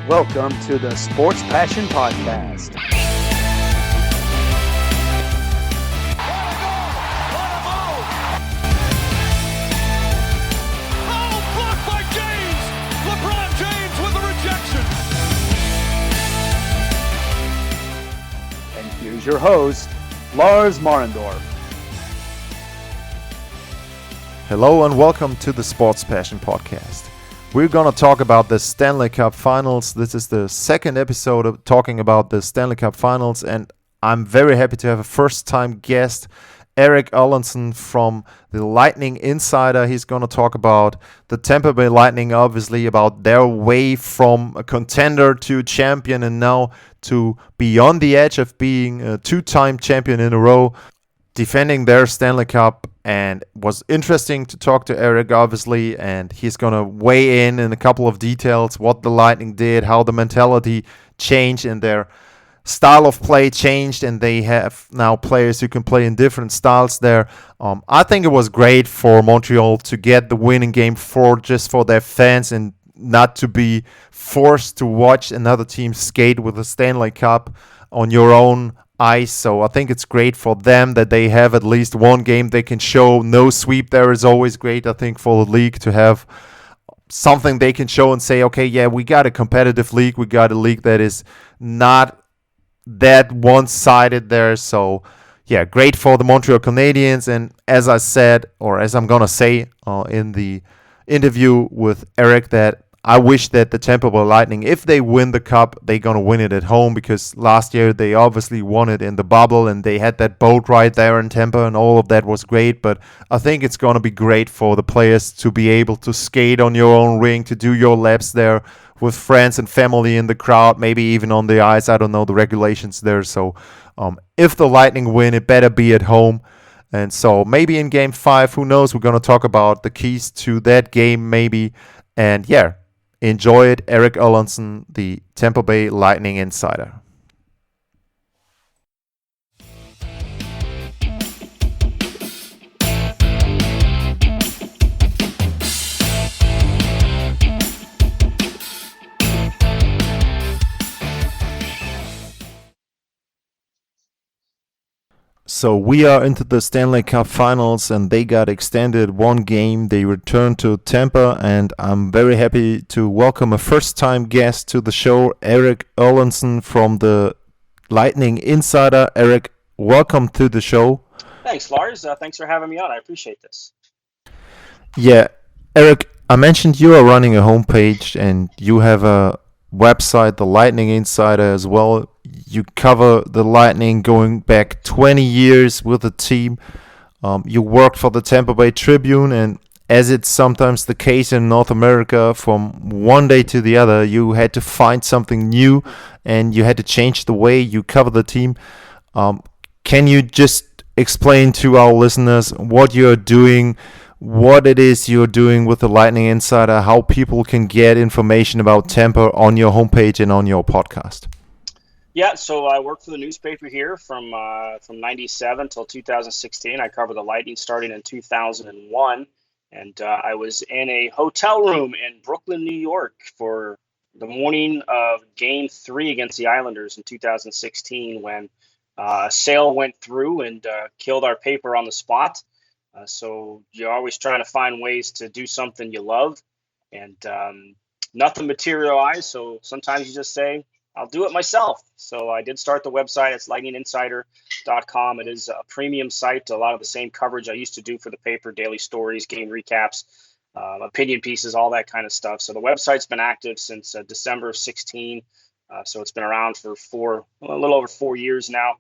Welcome to the Sports Passion Podcast. Oh, blocked by James! LeBron James with the rejection! And here's your host, Lars Marendorf. Hello and welcome to the Sports Passion Podcast. We're going to talk about the Stanley Cup Finals. This is the second episode of talking about the Stanley Cup Finals, and I'm very happy to have a first-time guest, Erik Erlendsson from the Lightning Insider. He's going to talk about the Tampa Bay Lightning, obviously, about their way from a contender to champion and now to be on the edge of being a two-time champion in a row, defending their Stanley Cup. And it was interesting to talk to Erik, obviously, and he's going to weigh in a couple of details, what the Lightning did, how the mentality changed and their style of play changed, and they have now players who can play in different styles there. I think it was great for Montreal to get the win in Game 4 just for their fans and not to be forced to watch another team skate with a Stanley Cup on your own ice. So I think it's great for them that they have at least one game they can show. No sweep there is always great, I think, for the league to have something they can show and say, okay, yeah, we got a competitive league. We got a league that is not that one-sided there. So yeah, great for the Montreal Canadiens. And as I said, or as I'm gonna say in the interview with Erik, that I wish that the Tampa Bay Lightning, if they win the Cup, they're going to win it at home, because last year they obviously won it in the bubble and they had that boat ride there in Tampa and all of that was great. But I think it's going to be great for the players to be able to skate on your own ring, to do your laps there with friends and family in the crowd, maybe even on the ice. I don't know the regulations there. So if the Lightning win, it better be at home. And so maybe in Game 5, who knows? We're going to talk about the keys to that game maybe. And yeah, enjoy it. Erik Erlendsson, the Tampa Bay Lightning Insider. So we are into the Stanley Cup Finals, and they got extended one game. They returned to Tampa, and I'm very happy to welcome a first-time guest to the show, Erik Erlendsson from the Lightning Insider. Erik, welcome to the show. Thanks, Lars. Thanks for having me on. I appreciate this. Yeah, Erik, I mentioned you are running a homepage, and you have a website, the Lightning Insider, as well. You cover the Lightning going back 20 years with the team. You worked for the Tampa Bay Tribune, and as it's sometimes the case in North America, from one day to the other, you had to find something new and you had to change the way you cover the team. Can you just explain to our listeners what you're doing, what it is you're doing with the Lightning Insider, how people can get information about Tampa on your homepage and on your podcast? Yeah, so I worked for the newspaper here from 97 till 2016. I covered the Lightning starting in 2001, and I was in a hotel room in Brooklyn, New York for the morning of Game 3 against the Islanders in 2016 when a sale went through and killed our paper on the spot. So you're always trying to find ways to do something you love, and nothing materialized, so sometimes you just say, I'll do it myself. So I did start the website. It's lightninginsider.com. It is a premium site. A lot of the same coverage I used to do for the paper, daily stories, game recaps, opinion pieces, all that kind of stuff. So the website's been active since December of 16. So it's been around for a little over 4 years now,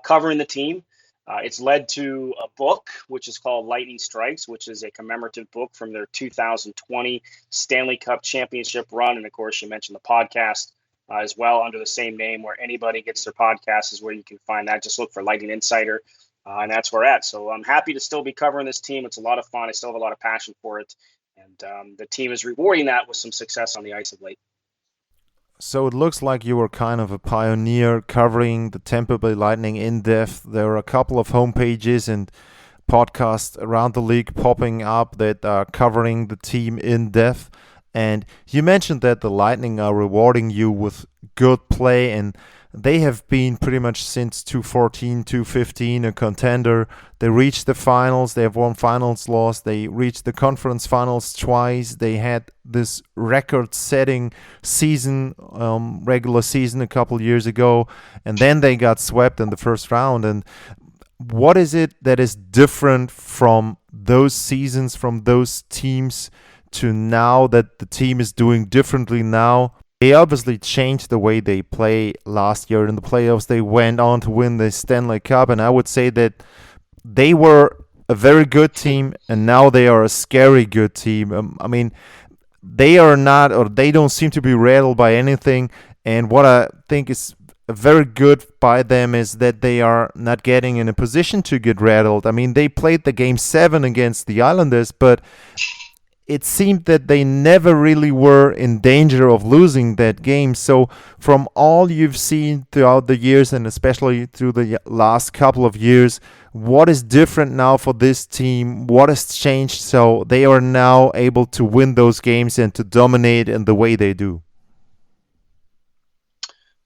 covering the team. It's led to a book, which is called Lightning Strikes, which is a commemorative book from their 2020 Stanley Cup championship run. And of course, you mentioned the podcast as well under the same name, where anybody gets their podcast is where you can find that. Just look for Lightning Insider, and that's where we're at. So I'm happy to still be covering this team. It's a lot of fun. I still have a lot of passion for it, and the team is rewarding that with some success on the ice of late. So it looks like you were kind of a pioneer covering the Tampa Bay Lightning in depth. There are a couple of homepages and podcasts around the league popping up that are covering the team in depth. And you mentioned that the Lightning are rewarding you with good play, and they have been pretty much since 2014, 2015 a contender. They reached the finals. They have won finals lost. They reached the conference finals twice. They had this record-setting season, regular season a couple years ago, and then they got swept in the first round. And what is it that is different from those seasons, from those teams, to now that the team is doing differently now? They obviously changed the way they play last year in the playoffs. They went on to win the Stanley Cup, and I would say that they were a very good team, and now they are a scary good team. I mean, they are not, or they don't seem to be rattled by anything. And what I think is very good by them is that they are not getting in a position to get rattled. I mean, they played the game 7 against the Islanders, but it seemed that they never really were in danger of losing that game. So from all you've seen throughout the years, and especially through the last couple of years, what is different now for this team? What has changed so they are now able to win those games and to dominate in the way they do?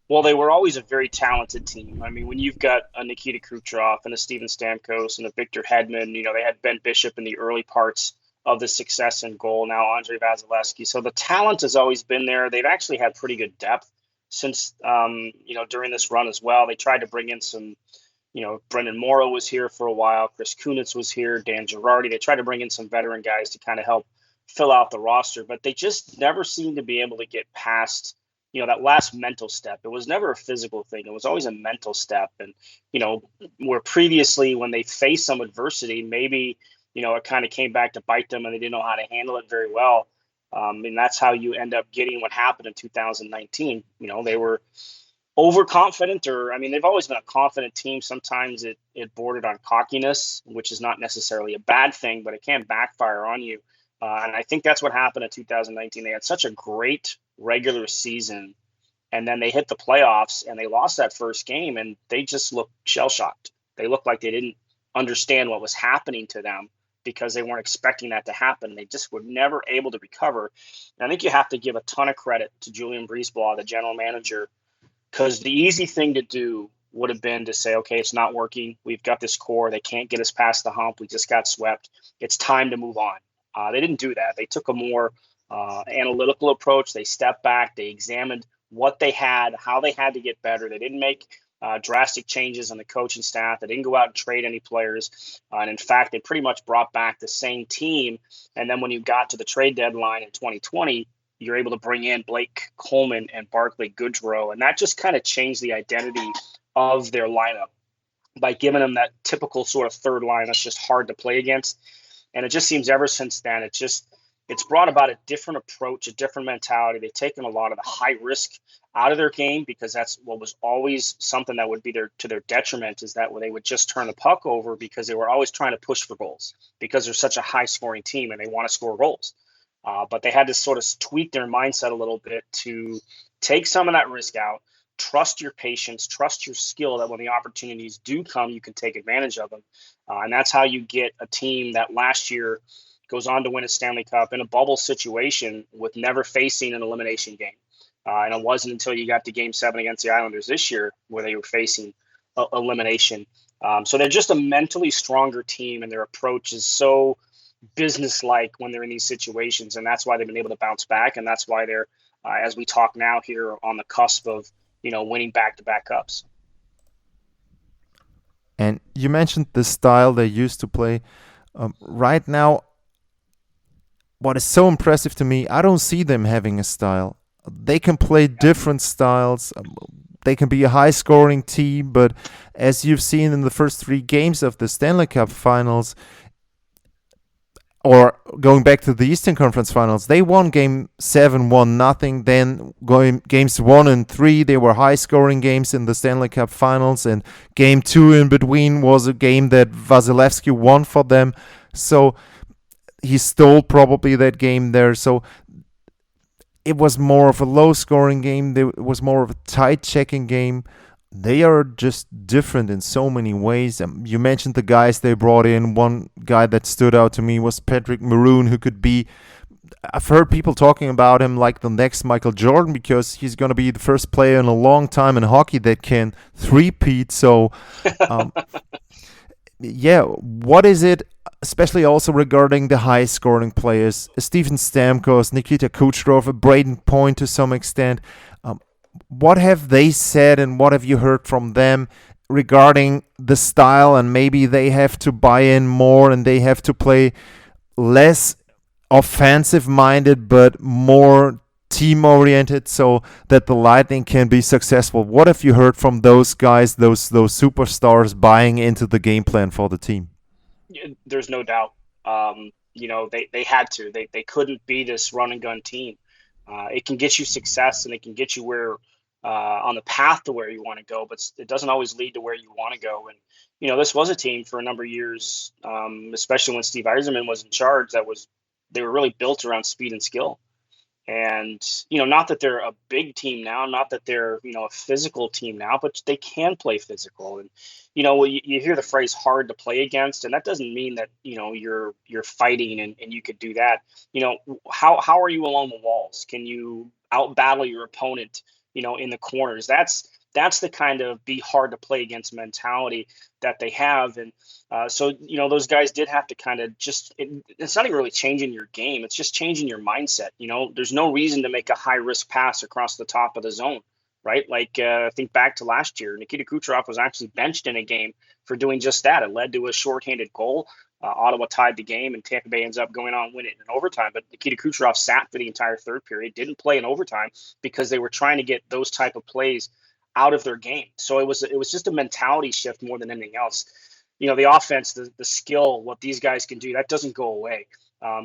Well, they were always a very talented team. I mean, when you've got a Nikita Kucherov and a Steven Stamkos and a Victor Hedman, they had Ben Bishop in the early parts of the success in goal. Now Andre Vasilevsky. So the talent has always been there. They've actually had pretty good depth since, during this run as well. They tried to bring in some, Brendan Morrow was here for a while. Chris Kunitz was here. Dan Girardi. They tried to bring in some veteran guys to kind of help fill out the roster, but they just never seemed to be able to get past, that last mental step. It was never a physical thing. It was always a mental step. And, where previously when they faced some adversity, maybe, it kind of came back to bite them and they didn't know how to handle it very well. And that's how you end up getting what happened in 2019. They were overconfident, they've always been a confident team. Sometimes it bordered on cockiness, which is not necessarily a bad thing, but it can backfire on you. And I think that's what happened in 2019. They had such a great regular season, and then they hit the playoffs and they lost that first game, and they just looked shell-shocked. They looked like they didn't understand what was happening to them because they weren't expecting that to happen. They just were never able to recover. And I think you have to give a ton of credit to Julian Breezeball, the general manager, because the easy thing to do would have been to say, okay, it's not working. We've got this core. They can't get us past the hump. We just got swept. It's time to move on. They didn't do that. They took a more analytical approach. They stepped back. They examined what they had, how they had to get better. They didn't make drastic changes on the coaching staff. They didn't go out and trade any players. And in fact, they pretty much brought back the same team. And then when you got to the trade deadline in 2020, you're able to bring in Blake Coleman and Barclay Goodrow. And that just kind of changed the identity of their lineup by giving them that typical sort of third line that's just hard to play against. And it just seems ever since then, it's brought about a different approach, a different mentality. They've taken a lot of the high risk out of their game, because that's what was always something that would be to their detriment, is that when they would just turn the puck over because they were always trying to push for goals because they're such a high scoring team and they want to score goals. But they had to sort of tweak their mindset a little bit to take some of that risk out, trust your patience, trust your skill, that when the opportunities do come, you can take advantage of them. And that's how you get a team that last year goes on to win a Stanley Cup in a bubble situation with never facing an elimination game. And it wasn't until you got to Game 7 against the Islanders this year where they were facing elimination. So they're just a mentally stronger team, and their approach is so business-like when they're in these situations, and that's why they've been able to bounce back, and that's why they're, as we talk now here, on the cusp of winning back-to-back cups. And you mentioned the style they used to play. Right now, what is so impressive to me, I don't see them having a style. They can play different styles. They can be a high-scoring team, but as you've seen in the first 3 games of the Stanley Cup Finals, or going back to the Eastern Conference Finals, they won Game 7 1-0. Then games 1 and 3, they were high-scoring games in the Stanley Cup Finals, and Game 2 in between was a game that Vasilevsky won for them. So he stole probably that game there. So it was more of a low-scoring game. It was more of a tight-checking game. They are just different in so many ways. You mentioned the guys they brought in. One guy that stood out to me was Patrick Maroon, who could be I've heard people talking about him like the next Michael Jordan because he's going to be the first player in a long time in hockey that can three-peat. So, um, yeah, what is it, especially also regarding the high-scoring players, Steven Stamkos, Nikita Kucherov, Braden Point to some extent? Um, what have they said and what have you heard from them regarding the style, and maybe they have to buy in more and they have to play less offensive minded but more team oriented so that the Lightning can be successful? What have you heard from those guys, those superstars buying into the game plan for the team? There's no doubt. They had to. They couldn't be this run and gun team. It can get you success and it can get you where on the path to where you want to go, but it doesn't always lead to where you want to go. And this was a team for a number of years, especially when Steve Yzerman was in charge. They were really built around speed and skill. And not that they're a big team now, not that they're a physical team now, but they can play physical. And you hear the phrase "hard to play against," and that doesn't mean that you're fighting and you could do that. How are you along the walls? Can you out battle your opponent? In the corners. That's the kind of be hard to play against mentality that they have. And so those guys did have to kind of it's not even really changing your game. It's just changing your mindset. There's no reason to make a high risk pass across the top of the zone, right? Like think back to last year, Nikita Kucherov was actually benched in a game for doing just that. It led to a shorthanded goal. Ottawa tied the game, and Tampa Bay ends up going on and winning in overtime. But Nikita Kucherov sat for the entire third period, didn't play in overtime because they were trying to get those type of plays out of their game. So it was just a mentality shift more than anything else. The offense, the skill, what these guys can do, that doesn't go away.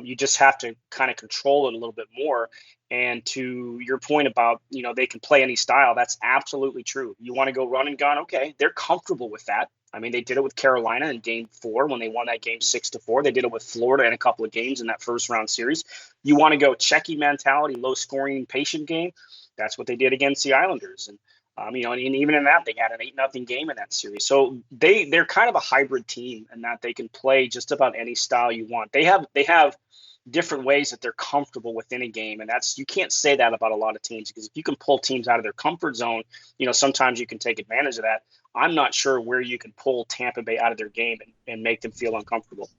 You just have to kind of control it a little bit more. And to your point about, they can play any style, that's absolutely true. You want to go run and gun, okay, they're comfortable with that. I mean, they did it with Carolina in Game 4 when they won that game 6-4. They did it with Florida in a couple of games in that first round series. You want to go checky mentality, low scoring, patient game. That's what they did against the Islanders. And and even in that, they had an 8-0 game in that series. So they're kind of a hybrid team in that they can play just about any style you want. They have different ways that they're comfortable within a game, and you can't say that about a lot of teams, because if you can pull teams out of their comfort zone, sometimes you can take advantage of that. I'm not sure where you can pull Tampa Bay out of their game and make them feel uncomfortable.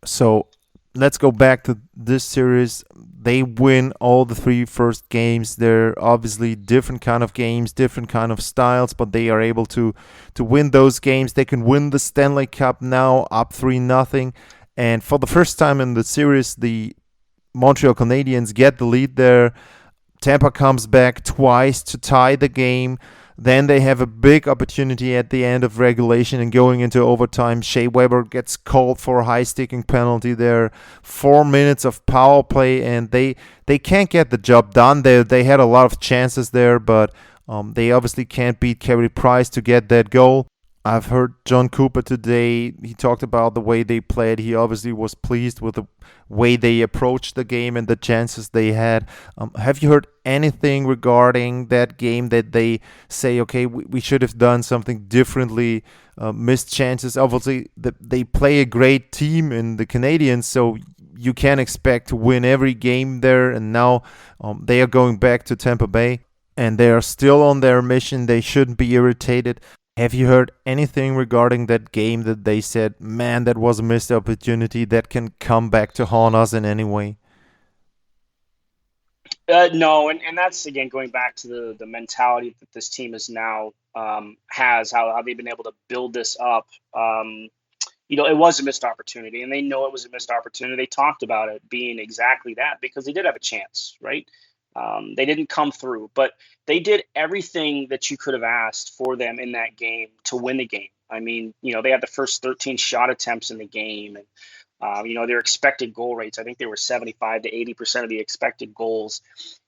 So let's go back to this series. They win all the three first games. They're obviously different kind of games, different kind of styles, but they are able to win those games. They can win the Stanley Cup now, up 3-0. And for the first time in the series, the Montreal Canadiens get the lead there. Tampa comes back twice to tie the game. Then they have a big opportunity at the end of regulation and going into overtime. Shea Weber gets called for a high-sticking penalty there. 4 minutes of power play, and they can't get the job done. They had a lot of chances there, but they obviously can't beat Carey Price to get that goal. I've heard John Cooper today. He talked about the way they played. He obviously was pleased with the way they approached the game and the chances they had. Have you heard anything regarding that game that they say, okay, we should have done something differently, missed chances? Obviously, they play a great team in the Canadiens, so you can't expect to win every game there. And now they are going back to Tampa Bay, and they are still on their mission. They shouldn't be irritated. Have you heard anything regarding that game that they said, man, that was a missed opportunity that can come back to haunt us in any way? No, and that's, again, going back to the mentality that this team is now has, how they've been able to build this up. It was a missed opportunity, and they know it was a missed opportunity. They talked about it being exactly that because they did have a chance, right? They didn't come through, but they did everything that you could have asked for them in that game to win the game. I mean, they had the first 13 shot attempts in the game, and their expected goal rates, I think they were 75 to 80% of the expected goals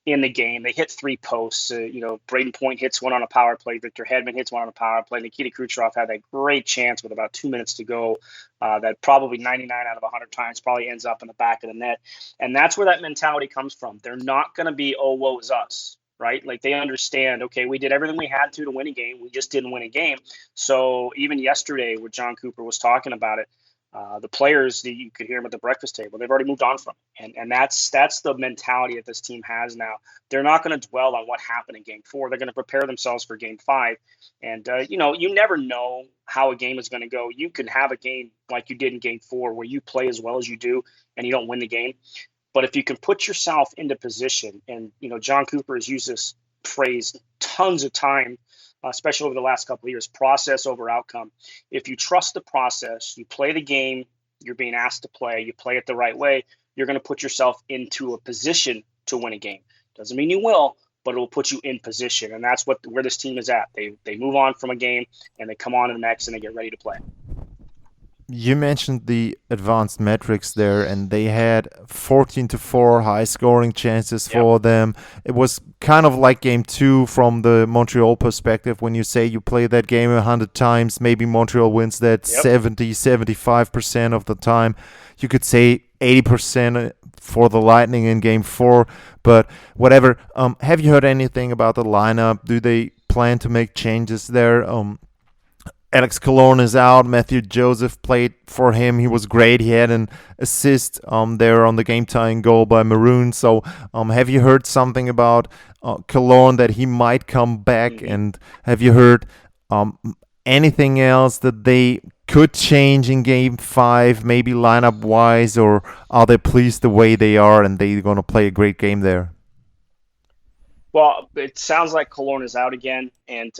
in the game. They hit 3 posts. Braden Point hits one on a power play. Victor Hedman hits one on a power play. Nikita Kucherov had that great chance with about 2 minutes to go that probably 99 out of 100 times probably ends up in the back of the net. And that's where that mentality comes from. They're not going to be, oh, woe is us, right? Like, they understand, okay, we did everything we had to win a game. We just didn't win a game. So even yesterday where John Cooper was talking about it, The players that you could hear them at the breakfast table, they've already moved on from it. And that's the mentality that this team has now. They're not going to dwell on what happened in Game 4. They're going to prepare themselves for Game 5. And you never know how a game is going to go. You can have a game like you did in Game 4 where you play as well as you do and you don't win the game. But if you can put yourself into position, and John Cooper has used this phrase tons of time, especially over the last couple of years, process over outcome. If you trust the process, you play the game you're being asked to play, you play it the right way, you're going to put yourself into a position to win a game. Doesn't mean you will, but it will put you in position. And that's where this team is at. They move on from a game and they come on to the next and they get ready to play. You mentioned the advanced metrics there, and they had 14-4 high scoring chances for them. It was kind of like Game 2 from the Montreal perspective. When you say you play that game 100 times, maybe Montreal wins that 70-75% of the time. You could say 80% for the Lightning in Game 4, but whatever. Have you heard anything about the lineup? Do they plan to make changes there? Alex Killorn is out. Matthew Joseph played for him. He was great. He had an assist there on the game-tying goal by Maroon. So have you heard something about Killorn that he might come back? And have you heard anything else that they could change in Game 5, maybe lineup-wise, or are they pleased the way they are and they're going to play a great game there? Well, it sounds like Killorn is out again, and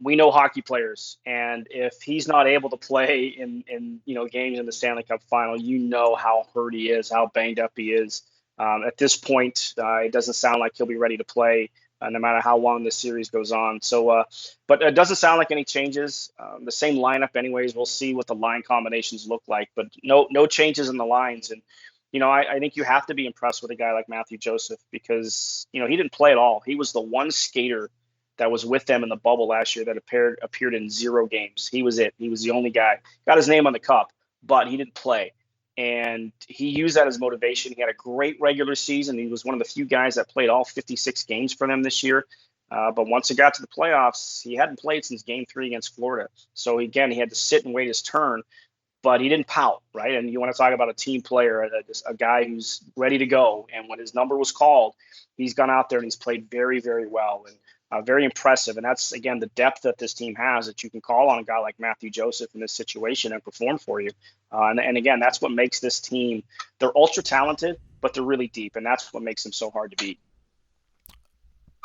we know hockey players, and if he's not able to play in games in the Stanley Cup Final, you know how hurt he is, how banged up he is. At this point, it doesn't sound like he'll be ready to play, no matter how long this series goes on. So, but it doesn't sound like any changes. The same lineup, anyways. We'll see what the line combinations look like, but no changes in the lines. And I think you have to be impressed with a guy like Matthew Joseph because, he didn't play at all. He was the one skater that was with them in the bubble last year that appeared in 0 games. He was it. He was the only guy. Got his name on the cup, but he didn't play. And he used that as motivation. He had a great regular season. He was one of the few guys that played all 56 games for them this year. But once it got to the playoffs, he hadn't played since Game 3 against Florida. So, again, he had to sit and wait his turn. But he didn't pout, right? And you want to talk about a team player, a guy who's ready to go. And when his number was called, he's gone out there and he's played very, very well and very impressive. And that's, again, the depth that this team has, that you can call on a guy like Matthew Joseph in this situation and perform for you. And again, that's what makes this team, they're ultra talented, but they're really deep. And that's what makes them so hard to beat.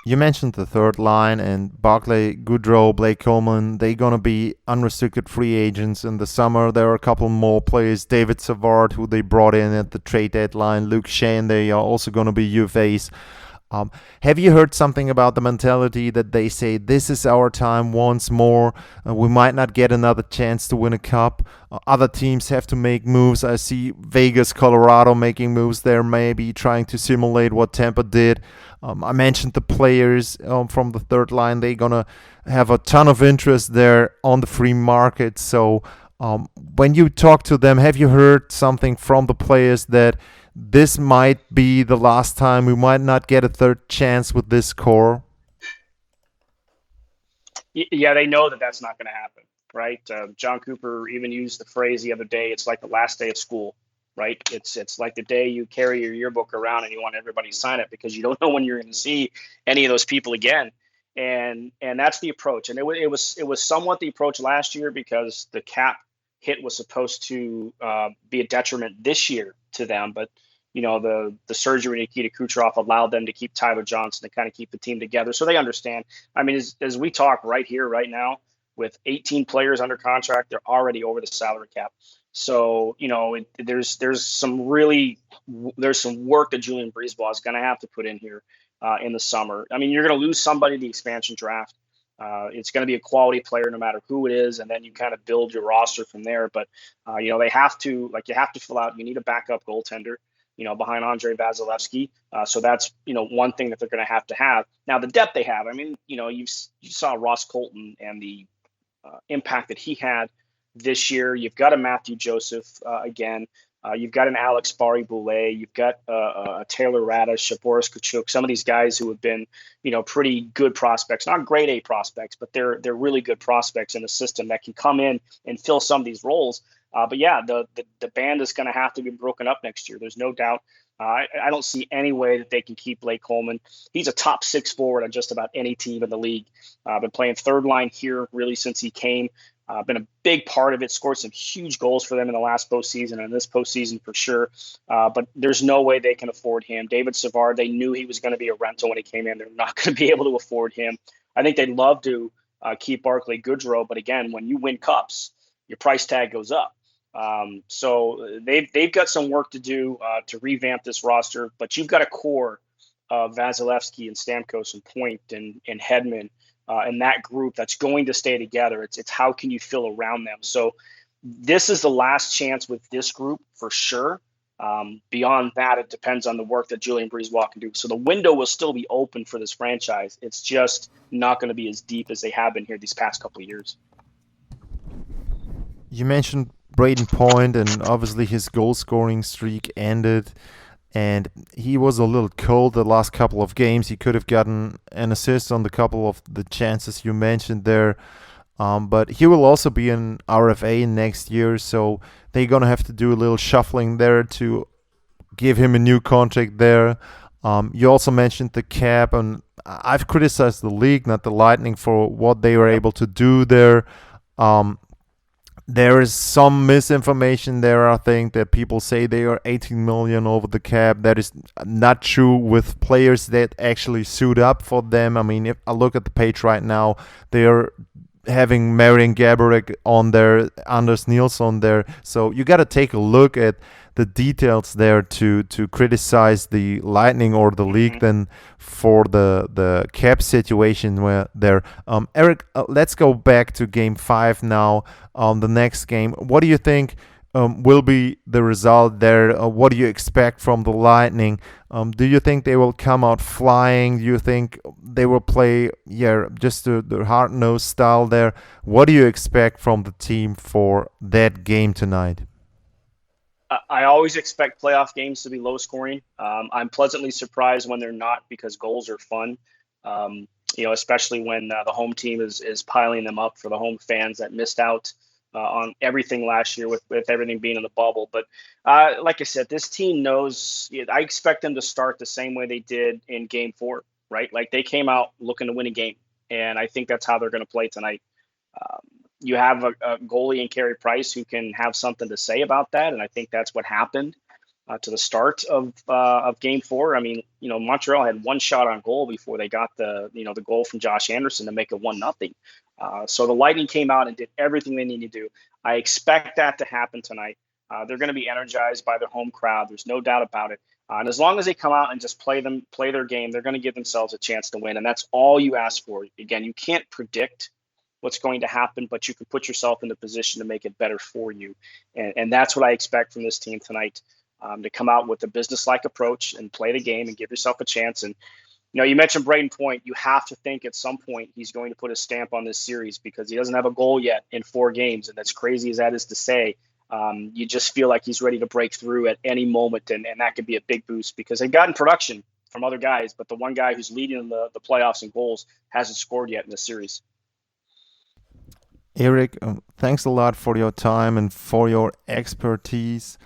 You mentioned the third line, and Barclay Goodrow, Blake Coleman, they're going to be unrestricted free agents in the summer. There are a couple more players, David Savard, who they brought in at the trade deadline, Luke Shane, they are also going to be UFAs. Have you heard something about the mentality that they say this is our time once more? We might not get another chance to win a cup. Other teams have to make moves. I see Vegas, Colorado making moves there, maybe trying to simulate what Tampa did. I mentioned the players from the third line. They're going to have a ton of interest there on the free market. So when you talk to them, have you heard something from the players that this might be the last time we might not get a third chance with this core? Yeah, they know that that's not going to happen, right? John Cooper even used the phrase the other day, it's like the last day of school, right? It's like the day you carry your yearbook around and you want everybody to sign it because you don't know when you're going to see any of those people again. And that's the approach. And it was somewhat the approach last year because the cap hit was supposed to be a detriment this year to them, but the surgery Nikita Kucherov allowed them to keep Tyler Johnson to kind of keep the team together, so they understand. I mean, as we talk right here, right now, with 18 players under contract, they're already over the salary cap. So there's some work that Julian Breezeball is going to have to put in here in the summer. I mean, you're going to lose somebody in the expansion draft. It's going to be a quality player no matter who it is, and then you kind of build your roster from there. But they have to fill out. You need a backup goaltender, behind Andrei Vasilevsky. So that's one thing that they're going to have. Now the depth they have. I mean, you saw Ross Colton and the impact that he had this year. You've got a Matthew Joseph again. You've got an Alex Barry-Boulet. You've got a Taylor Radish, a Boris Kachuk. Some of these guys who have been, pretty good prospects, not grade A prospects, but they're really good prospects in the system that can come in and fill some of these roles. But yeah, the band is going to have to be broken up next year. There's no doubt. I don't see any way that they can keep Blake Coleman. He's a top 6 forward on just about any team in the league. Been playing third line here really since he came. Been a big part of it. Scored some huge goals for them in the last postseason and this postseason for sure. But there's no way they can afford him. David Savard, they knew he was going to be a rental when he came in. They're not going to be able to afford him. I think they'd love to keep Barclay Goodrow, but again, when you win cups, your price tag goes up. So they've got some work to do to revamp this roster, but you've got a core of Vasilevsky and Stamkos and Point and Hedman and that group that's going to stay together. It's how can you fill around them. So this is the last chance with this group for sure. Beyond that, it depends on the work that Julien Brisebois can do. So the window will still be open for this franchise. It's just not going to be as deep as they have been here these past couple of years. You mentioned Braden Point, and obviously his goal scoring streak ended, and he was a little cold the last couple of games. He could have gotten an assist on the couple of the chances you mentioned there, but he will also be an RFA next year, so they're going to have to do a little shuffling there to give him a new contract there. You also mentioned the cap, and I've criticized the league, not the Lightning, for what they were able to do there. There is some misinformation there, I think, that people say they are 18 million over the cap. That is not true with players that actually suit up for them. I mean, if I look at the page right now, they are having Marian Gaborik on there, Anders Nilsson there. So you got to take a look at the details there to criticize the Lightning or the league then for the cap situation where there. Erik, let's go back to Game 5 now. The next game. What do you think will be the result there? What do you expect from the Lightning? Do you think they will come out flying? Do you think they will play just the hard-nosed style there? What do you expect from the team for that game tonight? I always expect playoff games to be low scoring. I'm pleasantly surprised when they're not, because goals are fun. Especially when the home team is piling them up for the home fans that missed out on everything last year with everything being in the bubble. But like I said, this team knows. I expect them to start the same way they did in Game 4, right? Like they came out looking to win a game, and I think that's how they're going to play tonight. You have a goalie in Carey Price who can have something to say about that, and I think that's what happened to the start of Game 4. I mean, Montreal had one shot on goal before they got the goal from Josh Anderson to make it 1-0. So the Lightning came out and did everything they needed to do. I expect that to happen tonight. They're going to be energized by their home crowd. There's no doubt about it. And as long as they come out and just play their game, they're going to give themselves a chance to win. And that's all you ask for. Again, you can't predict what's going to happen, but you can put yourself in the position to make it better for you. And that's what I expect from this team tonight, to come out with a business-like approach and play the game and give yourself a chance. And, you mentioned Braden Point. You have to think at some point he's going to put a stamp on this series, because he doesn't have a goal yet in 4 games. And as crazy as that is to say, you just feel like he's ready to break through at any moment. And that could be a big boost, because they've gotten production from other guys, but the one guy who's leading in the playoffs in goals hasn't scored yet in the series. Erik, thanks a lot for your time and for your expertise.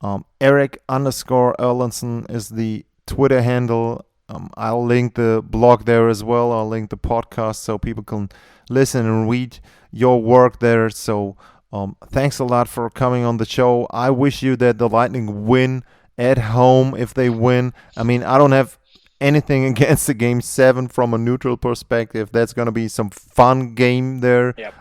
Erik_Erlendsson is the Twitter handle. I'll link the blog there as well. I'll link the podcast so people can listen and read your work there. So thanks a lot for coming on the show. I wish you that the Lightning win at home if they win. I mean, I don't have anything against the Game 7 from a neutral perspective. That's going to be some fun game there. Yep.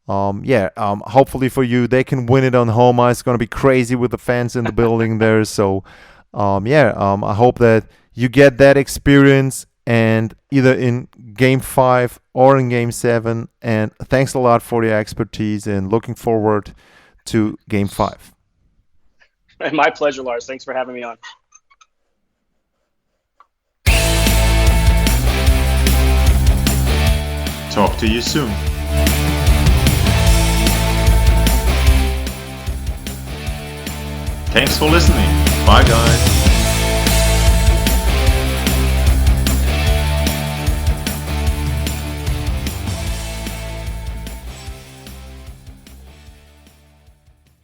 Hopefully for you, they can win it on home ice. It's going to be crazy with the fans in the building there. So, I hope that you get that experience, and either in Game 5 or in Game 7. And thanks a lot for your expertise, and looking forward to Game 5. My pleasure, Lars. Thanks for having me on. Talk to you soon. Thanks for listening. Bye, guys.